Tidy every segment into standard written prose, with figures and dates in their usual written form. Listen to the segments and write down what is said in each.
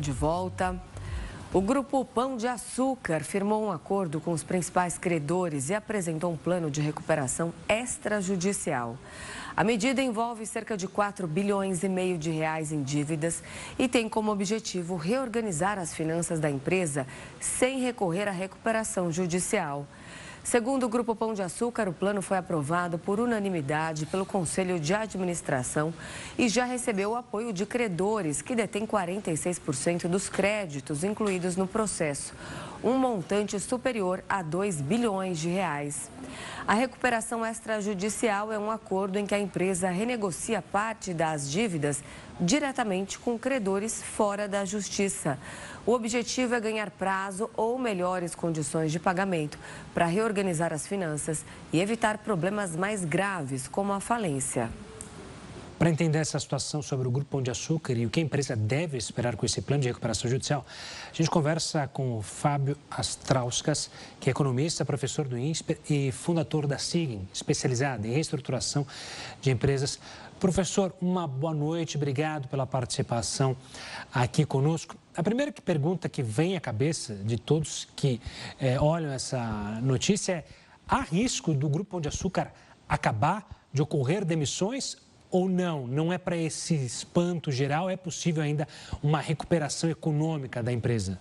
De volta. O Grupo Pão de Açúcar firmou um acordo com os principais credores e apresentou um plano de recuperação extrajudicial. A medida envolve cerca de 4 bilhões e meio de reais em dívidas e tem como objetivo reorganizar as finanças da empresa sem recorrer à recuperação judicial. Segundo o Grupo Pão de Açúcar, o plano foi aprovado por unanimidade pelo Conselho de Administração e já recebeu o apoio de credores, que detêm 46% dos créditos incluídos no processo, um montante superior a 2 bilhões de reais. A recuperação extrajudicial é um acordo em que a empresa renegocia parte das dívidas diretamente com credores fora da justiça. O objetivo é ganhar prazo ou melhores condições de pagamento para reorganizar as finanças e evitar problemas mais graves, como a falência. Para entender essa situação sobre o Grupo Pão de Açúcar e o que a empresa deve esperar com esse plano de recuperação judicial, a gente conversa com o Fábio Astrauskas, que é economista, professor do INSPER e fundador da SIGIN, especializada em reestruturação de empresas. Professor, uma boa noite, obrigado pela participação aqui conosco. A primeira pergunta que vem à cabeça de todos que olham essa notícia é: há risco do Grupo Pão de Açúcar acabar, de ocorrer demissões ou não? Não é para esse espanto geral, é possível ainda uma recuperação econômica da empresa?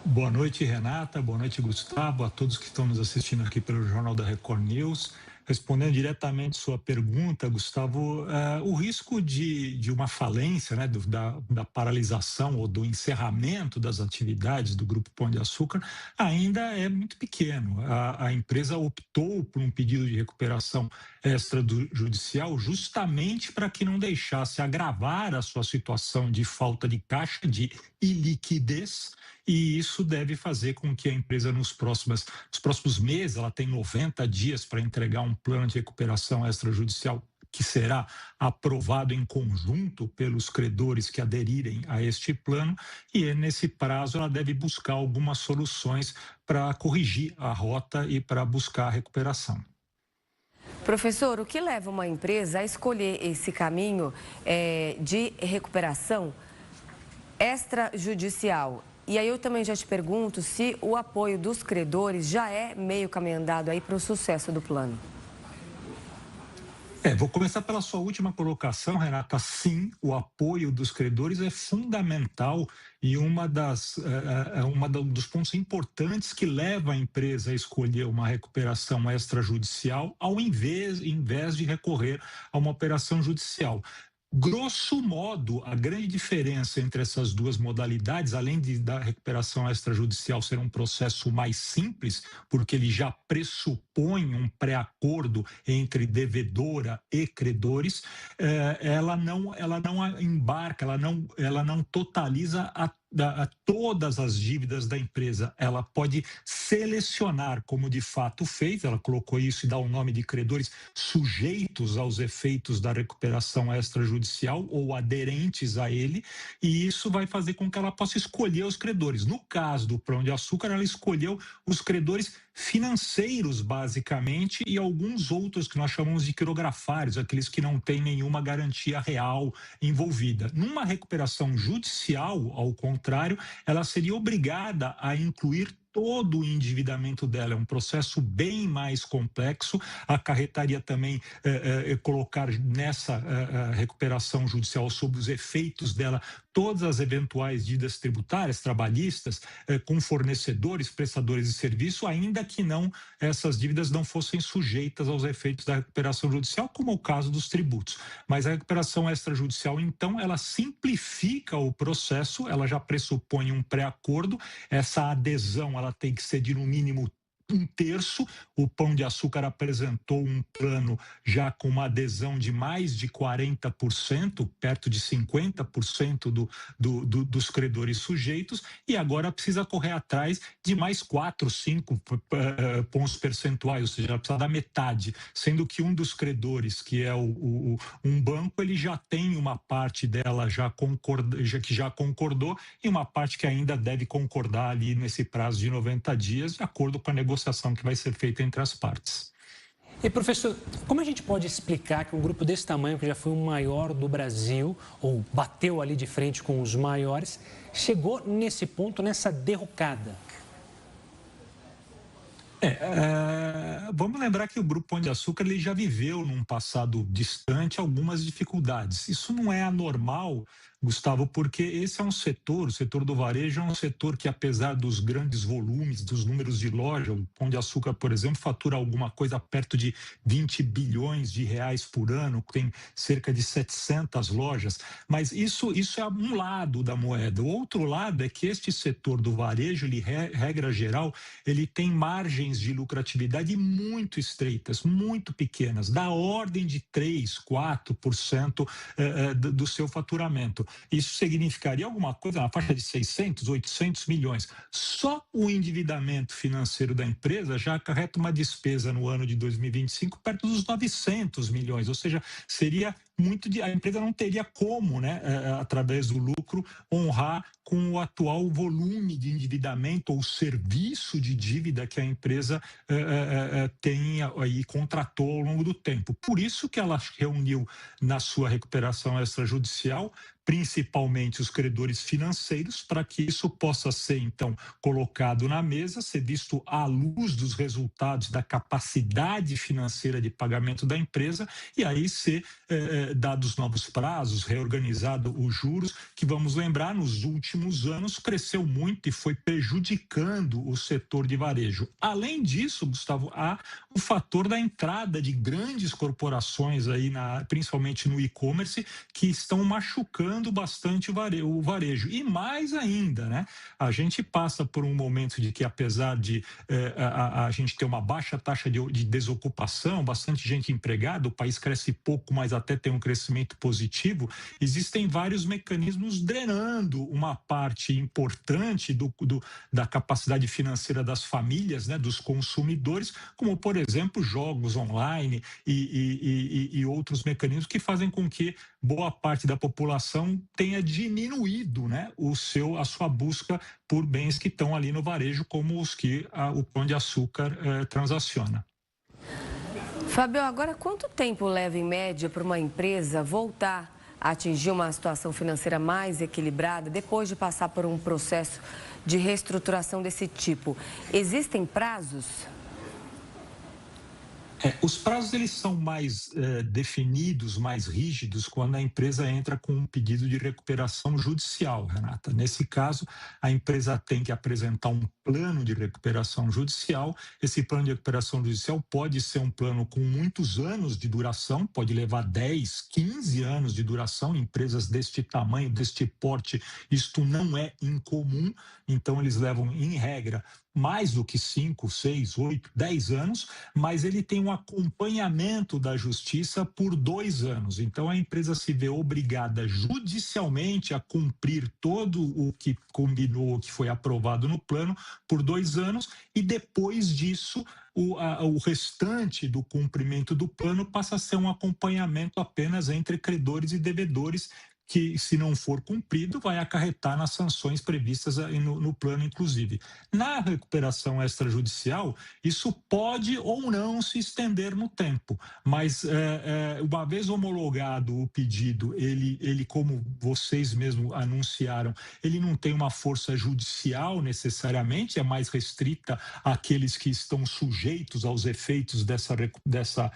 Boa noite, Renata. Boa noite, Gustavo. A todos que estão nos assistindo aqui pelo Jornal da Record News. Respondendo diretamente sua pergunta, Gustavo, o risco de uma falência, né, da paralisação ou do encerramento das atividades do Grupo Pão de Açúcar ainda é muito pequeno. A empresa optou por um pedido de recuperação extrajudicial justamente para que não deixasse agravar a sua situação de falta de caixa, de iliquidez, e isso deve fazer com que a empresa nos próximos meses, ela tem 90 dias para entregar um plano de recuperação extrajudicial que será aprovado em conjunto pelos credores que aderirem a este plano, e nesse prazo ela deve buscar algumas soluções para corrigir a rota e para buscar a recuperação. Professor, o que leva uma empresa a escolher esse caminho de recuperação extrajudicial? E aí eu também já te pergunto se o apoio dos credores já é meio caminho andado aí para o sucesso do plano. Vou começar pela sua última colocação, Renata. Sim, o apoio dos credores é fundamental e dos pontos importantes que leva a empresa a escolher uma recuperação extrajudicial ao invés de recorrer a uma operação judicial. Grosso modo, a grande diferença entre essas duas modalidades, além da recuperação extrajudicial ser um processo mais simples, porque ele já pressupõe um pré-acordo entre devedora e credores, ela não embarca, ela não totaliza a todas as dívidas da empresa. Ela pode selecionar, como de fato fez, ela colocou isso e dá o nome de credores sujeitos aos efeitos da recuperação extrajudicial ou aderentes a ele, e isso vai fazer com que ela possa escolher os credores. No caso do Pão de Açúcar, ela escolheu os credores financeiros, basicamente, e alguns outros que nós chamamos de quirografários, aqueles que não têm nenhuma garantia real envolvida. Numa recuperação judicial, ao contrário, ela seria obrigada a incluir todo o endividamento dela. É um processo bem mais complexo, acarretaria também colocar nessa recuperação judicial, sob os efeitos dela, todas as eventuais dívidas tributárias, trabalhistas, com fornecedores, prestadores de serviço, ainda que essas dívidas não fossem sujeitas aos efeitos da recuperação judicial, como é o caso dos tributos. Mas a recuperação extrajudicial, então, ela simplifica o processo, ela já pressupõe um pré-acordo, essa adesão ela tem que ser de no mínimo 1/3. O Pão de Açúcar apresentou um plano já com uma adesão de mais de 40%, perto de 50% dos credores sujeitos, e agora precisa correr atrás de mais 4, 5 pontos percentuais, ou seja, ela precisa da metade, sendo que um dos credores, que é um banco, ele já tem uma parte dela que já concordou e uma parte que ainda deve concordar ali nesse prazo de 90 dias, de acordo com a negociação que vai ser feita entre as partes. E, professor, como a gente pode explicar que um grupo desse tamanho, que já foi o maior do Brasil, ou bateu ali de frente com os maiores, chegou nesse ponto, nessa derrocada? Vamos lembrar que o Grupo Pão de Açúcar ele já viveu num passado distante algumas dificuldades. Isso não é anormal, Gustavo, porque esse é um setor, o setor do varejo é um setor que, apesar dos grandes volumes, dos números de loja, o Pão de Açúcar, por exemplo, fatura alguma coisa perto de 20 bilhões de reais por ano, tem cerca de 700 lojas, mas isso é um lado da moeda. O outro lado é que este setor do varejo, ele, regra geral, ele tem margens de lucratividade muito estreitas, muito pequenas, da ordem de 3, 4% do seu faturamento. Isso significaria alguma coisa na faixa de 600, 800 milhões. Só o endividamento financeiro da empresa já acarreta uma despesa no ano de 2025 perto dos 900 milhões, ou seja, seria a empresa não teria como, né, através do lucro, honrar com o atual volume de endividamento ou serviço de dívida que a empresa tem e contratou ao longo do tempo. Por isso que ela reuniu na sua recuperação extrajudicial principalmente os credores financeiros, para que isso possa ser, então, colocado na mesa, ser visto à luz dos resultados da capacidade financeira de pagamento da empresa e aí ser dados novos prazos, reorganizado os juros, que vamos lembrar, nos últimos anos cresceu muito e foi prejudicando o setor de varejo. Além disso, Gustavo, há o fator da entrada de grandes corporações aí, principalmente no e-commerce, que estão machucando bastante o varejo. E mais ainda, né? A gente passa por um momento de que, apesar de a gente ter uma baixa taxa de desocupação, bastante gente empregada, o país cresce pouco, mas até tem um crescimento positivo, existem vários mecanismos drenando uma parte importante da capacidade financeira das famílias, né, dos consumidores, como, por exemplo, jogos online e outros mecanismos que fazem com que boa parte da população tenha diminuído, né, a sua busca por bens que estão ali no varejo, como os que o Pão de Açúcar transaciona. Fábio, agora quanto tempo leva em média para uma empresa voltar a atingir uma situação financeira mais equilibrada depois de passar por um processo de reestruturação desse tipo? Existem prazos? Os prazos eles são mais definidos, mais rígidos, quando a empresa entra com um pedido de recuperação judicial, Renata. Nesse caso, a empresa tem que apresentar um plano de recuperação judicial. Esse plano de recuperação judicial pode ser um plano com muitos anos de duração, pode levar 10, 15 anos de duração. Empresas deste tamanho, deste porte, isto não é incomum, então eles levam, em regra, mais do que 5, 6, 8, 10 anos, mas ele tem um acompanhamento da justiça por 2 anos. Então, a empresa se vê obrigada judicialmente a cumprir todo o que combinou, o que foi aprovado no plano, por 2 anos, e depois disso, o restante do cumprimento do plano passa a ser um acompanhamento apenas entre credores e devedores, que, se não for cumprido, vai acarretar nas sanções previstas no plano, inclusive. Na recuperação extrajudicial, isso pode ou não se estender no tempo, mas uma vez homologado o pedido, ele, como vocês mesmos anunciaram, ele não tem uma força judicial necessariamente, é mais restrita àqueles que estão sujeitos aos efeitos dessa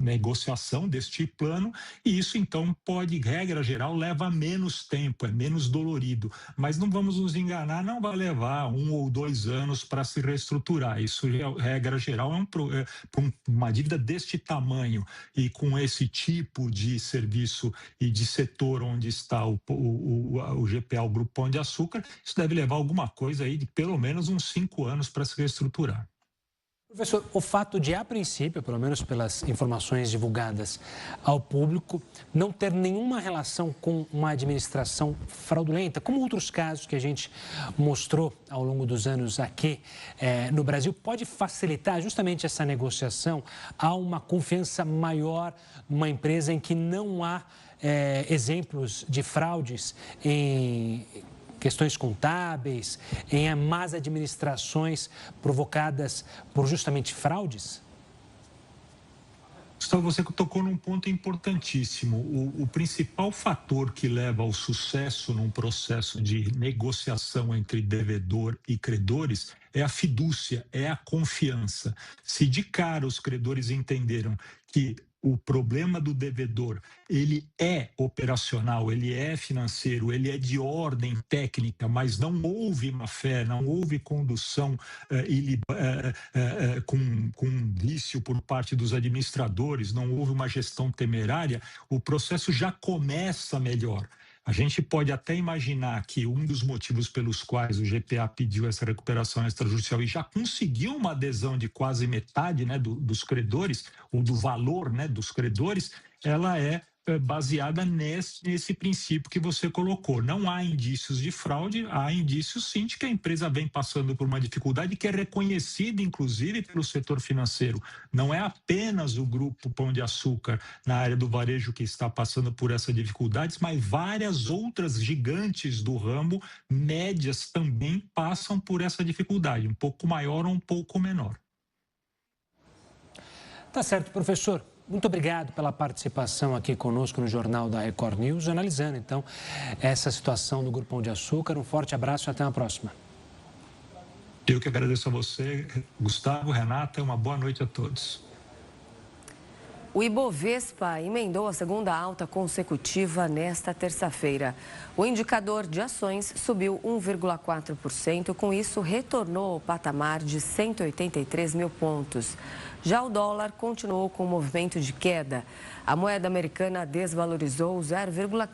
negociação, deste plano, e isso, então, pode, regra geral, leva menos tempo, é menos dolorido. Mas não vamos nos enganar, não vai levar 1 ou 2 anos para se reestruturar. Isso, regra geral, uma dívida deste tamanho e com esse tipo de serviço e de setor onde está o GPA, o Grupo Pão de Açúcar, isso deve levar alguma coisa aí de pelo menos uns 5 anos para se reestruturar. Professor, o fato de, a princípio, pelo menos pelas informações divulgadas ao público, não ter nenhuma relação com uma administração fraudulenta, como outros casos que a gente mostrou ao longo dos anos aqui no Brasil, pode facilitar justamente essa negociação? Há uma confiança maior numa empresa em que não há exemplos de fraudes em questões contábeis, em más administrações provocadas por justamente fraudes? Gustavo, você tocou num ponto importantíssimo. O principal fator que leva ao sucesso num processo de negociação entre devedor e credores é a fidúcia, é a confiança. Se de cara os credores entenderam que o problema do devedor, ele é operacional, ele é financeiro, ele é de ordem técnica, mas não houve má-fé, não houve condução com vício por parte dos administradores, não houve uma gestão temerária, o processo já começa melhor. A gente pode até imaginar que um dos motivos pelos quais o GPA pediu essa recuperação extrajudicial e já conseguiu uma adesão de quase metade, né, dos credores, ou do valor, né, dos credores, ela é baseada nesse princípio que você colocou. Não há indícios de fraude, há indícios sim de que a empresa vem passando por uma dificuldade que é reconhecida, inclusive, pelo setor financeiro. Não é apenas o grupo Pão de Açúcar na área do varejo que está passando por essas dificuldades, mas várias outras gigantes do ramo, médias, também passam por essa dificuldade, um pouco maior ou um pouco menor. Tá certo, professor. Muito obrigado pela participação aqui conosco no Jornal da Record News, analisando, então, essa situação do Grupo Pão de Açúcar. Um forte abraço e até a próxima. Eu que agradeço a você, Gustavo, Renata, uma boa noite a todos. O Ibovespa emendou a segunda alta consecutiva nesta terça-feira. O indicador de ações subiu 1,4%, com isso retornou ao patamar de 183 mil pontos. Já o dólar continuou com movimento de queda. A moeda americana desvalorizou 0,15%.